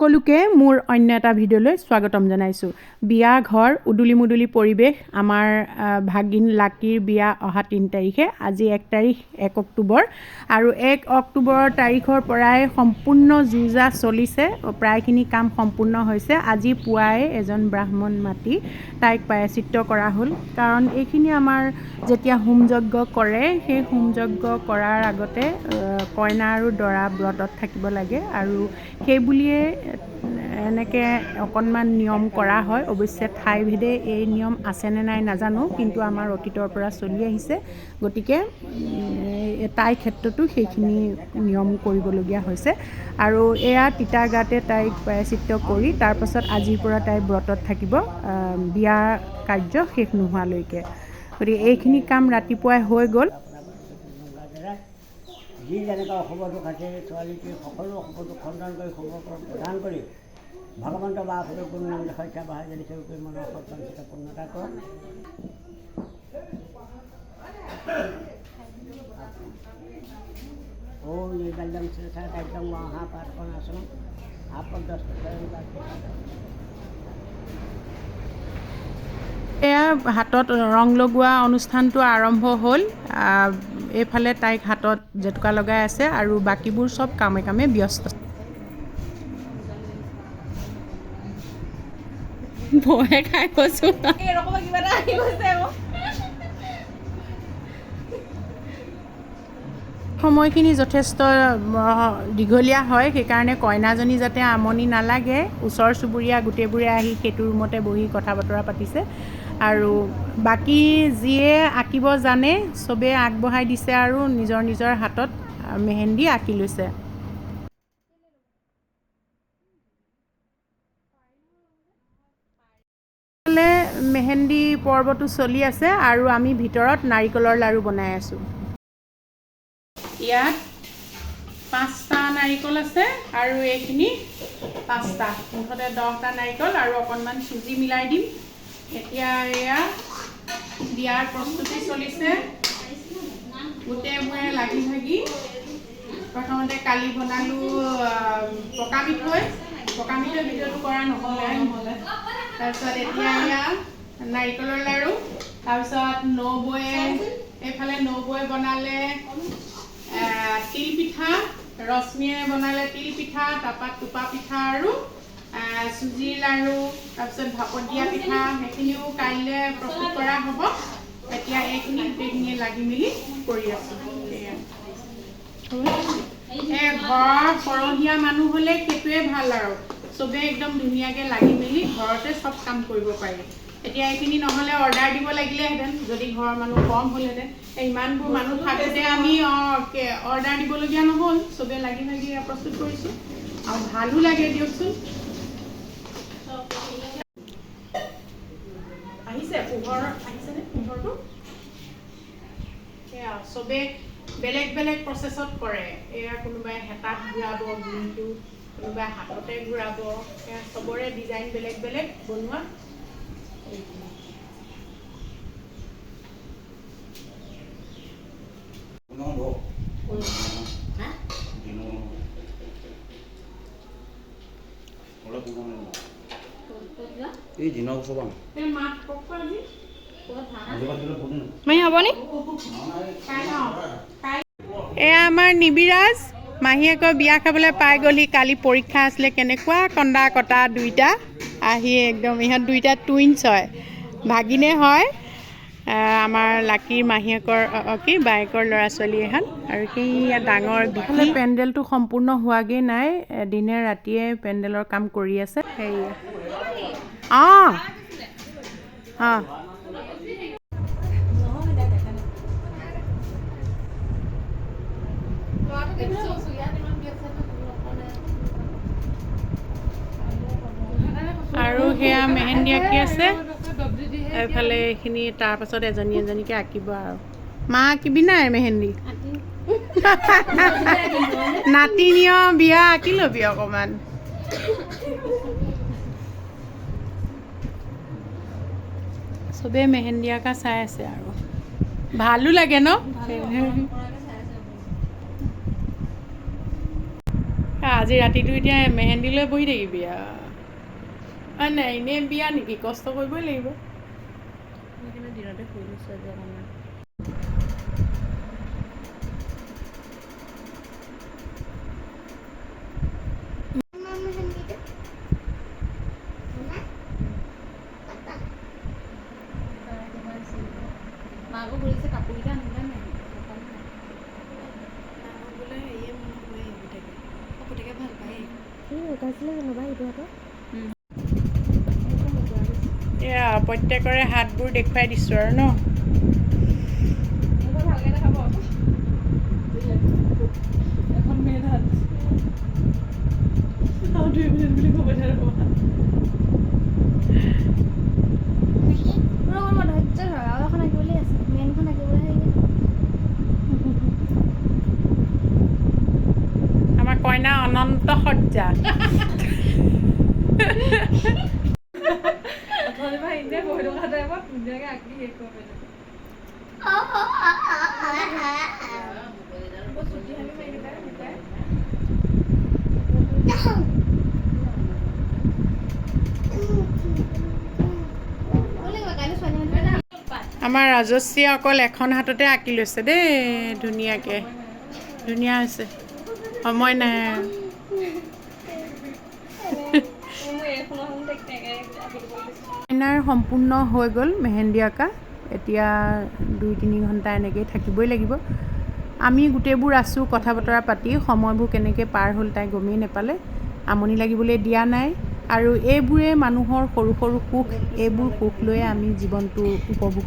সকলোকে মোৰ অন্য এটা ভিডিঅ'লৈ স্বাগতম জনাইছোঁ। বিয়া ঘৰ উদুলি মুদুলি পৰিৱেশ। আমাৰ ভাগিন লাকিৰ বিয়া অহা 3 তাৰিখে, আজি 1 তাৰিখ 1 অক্টোবৰ আৰু 1 অক্টোবৰৰ তাৰিখৰ পৰাই সম্পূৰ্ণ যুঁজা চলিছে। প্ৰায়খিনি কাম সম্পূৰ্ণ হৈছে। আজি পুৱাই এজন ব্ৰাহ্মণ মাতি তাইক প্ৰায়শ্চিত্ত কৰা হ'ল, কাৰণ এইখিনি আমাৰ যেতিয়া হোম যজ্ঞ কৰে, সেই হোম যজ্ঞ কৰাৰ আগতে কইনা আৰু দৰা ব্ৰতত থাকিব লাগে আৰু সেই বুলিয়ে এনেকৈ অকণমান নিয়ম কৰা হয়। অৱশ্যে ঠাইভেদে এই নিয়ম আছেনে নাই নাজানো, কিন্তু আমাৰ অতীতৰ পৰা চলি আহিছে। গতিকে তাইৰ ক্ষেত্ৰতো সেইখিনি নিয়ম কৰিবলগীয়া হৈছে আৰু এয়া তিতা গাতে তাইক প্ৰায়শ্চিত্ত কৰি তাৰপাছত আজিৰ পৰা তাই ব্ৰতত থাকিব বিয়াৰ কাৰ্য শেষ নোহোৱালৈকে। গতিকে এইখিনি কাম ৰাতিপুৱাই হৈ গ'ল। যি যেনেকৈ অশুভ দুখ আছে ছোৱালীটিৰ সকলো অশুভ দুখ খণ্ডন কৰি শুভ প্ৰদান কৰি ভগৱন্ত বা অশুভ গুণ নাম সংখ্যা বাহাই যদি সেৱা কৰি মনৰ সৎসঞ্চিত পূৰ্ণতা কৰক। ওম নিৰ্বাল্যম শিৰসা দায়িত্বম মহাপাঠকনাশনম আপদ্দস্ত। এয়া হাতত ৰং লগোৱা অনুষ্ঠানটো আৰম্ভ হ'ল। এইফালে তাইক হাতত জেতুকা লগাই আছে আৰু বাকীবোৰ চব কামে কামে ব্যস্ত। ভয়ে খাই গৈছোঁ। সময়খিনি যথেষ্ট দীঘলীয়া হয়, সেইকাৰণে কইনাজনী যাতে আমনি নালাগে, ওচৰ চুবুৰীয়া গোটেইবোৰে আহি সেইটো ৰুমতে বহি কথা বতৰা পাতিছে আৰু বাকী যিয়ে আঁকিব জানে চবেই আগবঢ়াই দিছে আৰু নিজৰ নিজৰ হাতত মেহেন্দি আঁকি লৈছে। মেহেন্দি পৰ্বটো চলি আছে আৰু আমি ভিতৰত নাৰিকলৰ লাড়ু বনাই আছোঁ। ইয়াত 5টা নাৰিকল আছে আৰু এইখিনি 5টা, মুঠতে 10টা নাৰিকল আৰু অকণমান চুজি মিলাই দিম। এতিয়া এয়া বিয়াৰ প্ৰস্তুতি চলিছে, গোটেইবোৰে লাগি ভাগি। প্ৰথমতে কালি বনালোঁ পকা মিঠৈ ভিডিঅ'টো কৰা নহ'লে। তাৰপিছত এতিয়া এয়া নাৰিকলৰ লাড়ু, তাৰপিছত নবৌয়ে এইফালে নবৌয়ে বনালে তিল পিঠা, ৰশ্মিয়ে বনালে তিল পিঠা, তাৰপৰা টোপা পিঠা আৰু চুজিৰ লাড়ু, তাৰপিছত ভাপত দিয়া পিঠা, সেইখিনিও কাইলৈ প্ৰস্তুত কৰা হ'ব। এতিয়া এইখিনি গোটেইখিনি লাগি মেলি কৰি আছোঁ। ঘৰৰ সৰহীয়া মানুহ হ'লে সেইটোৱে ভাল আৰু চবেই একদম ধুনীয়াকৈ লাগি মেলি ঘৰতে চব কাম কৰিব পাৰি। এতিয়া এইখিনি নহ'লে অৰ্ডাৰ দিব লাগিলেহেঁতেন, যদি ঘৰৰ মানুহ কম হ'লহেঁতেন। ইমানবোৰ মানুহ থাকোঁতে আমি অৰ্ডাৰ দিবলগীয়া নহ'ল, চবেই লাগি ভাগি প্ৰস্তুত কৰিছোঁ আৰু ভালো লাগে দিয়কচোন। আহিছে পোহৰ, আহিছেনে পোহৰটো? সেয়া চবেই বেলেগ বেলেগ প্ৰচেছত কৰে। এয়া কোনোবাই হেতাত ঘূৰাব গুড়িটো, কোনোবাই হাততে ঘূৰাব, সেয়া চবৰে ডিজাইন বেলেগ বেলেগ বনোৱা। এয়া আমাৰ নিবিৰাজ মাহীয়েকৰ বিয়া খাবলৈ পাই গ'লহি। কালি পৰীক্ষা আছিলে, কেনেকুৱা কন্দা কটা দুইটা আহি একদম। ইহঁত দুইটা টুইনছ হয়, ভাগিনে হয়। আমাৰ লাকিৰ মাহীয়েকৰ বায়েকৰ ল'ৰা ছোৱালী এহাল আৰু সেই ডাঙৰ বিফালে পেণ্ডেলটো সম্পূৰ্ণ হোৱাগৈ নাই, দিনে ৰাতিয়ে পেণ্ডেলৰ কাম কৰি আছে। সেই আৰু সেয়া মেহেন্দি আঁকি আছে এইফালে। এইখিনি তাৰপাছত এজনী এজনীকৈ আঁকিব আৰু। মা আঁকিবি নাই মেহেন্দি? নাতিনীয় বিয়া আঁকি ল'বি অকণমান। চবেই মেহেন্দি আঁকা চাই আছে আৰু ভালো লাগে ন। আজি ৰাতিটো এতিয়া মেহেন্দি লৈ বহি থাকিবি আৰু নাই এনেই বিয়া নেকি কষ্ট কৰিবই লাগিব সেইকাৰণে দিনতে শুই লৈছোঁ আজি অকণমান মাকো ঘূৰিছে কাপোৰকেইটা আনিলে নাই বোলে হেৰিয়ে মোৰ হৈ থাকে পুতেকে ভাল পায় উকাইছিলে নহ'বা সেইটো আকৌ এয়া প্ৰত্যেকৰে হাতবোৰ দেখুৱাই দিছোঁ আৰু ন ভালকৈ দেখাব এখন মেইন হাত আৰু 2 মিনিট বুলি ক'ব ধৰিব আমাৰ কইনা অনন্ত সজ্জা এনেই বহি থকা টাইমত ধুনীয়াকৈ আঁকি শেষ কৰিব পাৰিলে আমাৰ ৰাজশ্ৰীয়ে অকল এখন হাততে আঁকি লৈছে দেই ধুনীয়াকৈ ধুনীয়া হৈছে সময় নাই কইনাৰ সম্পূৰ্ণ হৈ গ'ল মেহেন্দি আঁকা এতিয়া 2-3 ঘণ্টা এনেকৈয়ে থাকিবই লাগিব আমি গোটেইবোৰ আছোঁ কথা বতৰা পাতি সময়বোৰ কেনেকৈ পাৰ হ'ল তাই গমেই নাপালে আমনি লাগিবলৈ দিয়া নাই আৰু এইবোৰে মানুহৰ সৰু সৰু সুখ এইবোৰ সুখ লৈয়ে আমি জীৱনটো উপভোগ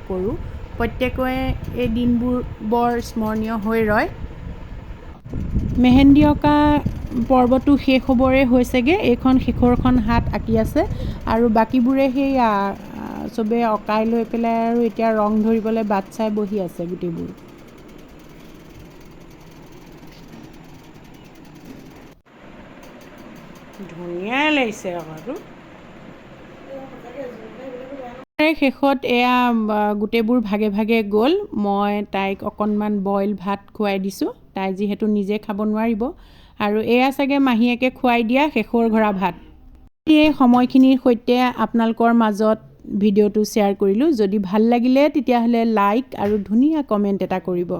কৰোঁ প্ৰত্যেকৰে এই দিনবোৰ বৰ স্মৰণীয় হৈ ৰয় মেহেন্দি অঁকা পৰ্বটো শেষ হ'বৰে হৈছেগৈ এইখন শেষৰখন হাত আঁকি আছে আৰু বাকীবোৰে সেইয়া চবেই অঁকাই লৈ পেলাই আৰু এতিয়া ৰং ধৰিবলৈ বাট চাই বহি আছে গোটেইবোৰ ধুনীয়াই লাগিছে আকৌ শেষত এয়া গোটেইবোৰ ভাগে ভাগে গ'ল মই তাইক অকণমান বইল ভাত খুৱাই দিছোঁ তাই যিহেতু নিজে খাব নোৱাৰিব আৰু এয়া চাগে মাহীয়েকে খুৱাই দিয়া শেষৰ ঘৰা ভাত এই সময়খিনিৰ সৈতে আপোনালোকৰ মাজত ভিডিঅ'টো শ্বেয়াৰ কৰিলোঁ যদি ভাল লাগিলে তেতিয়াহ'লে লাইক আৰু ধুনীয়া কমেণ্ট এটা কৰিব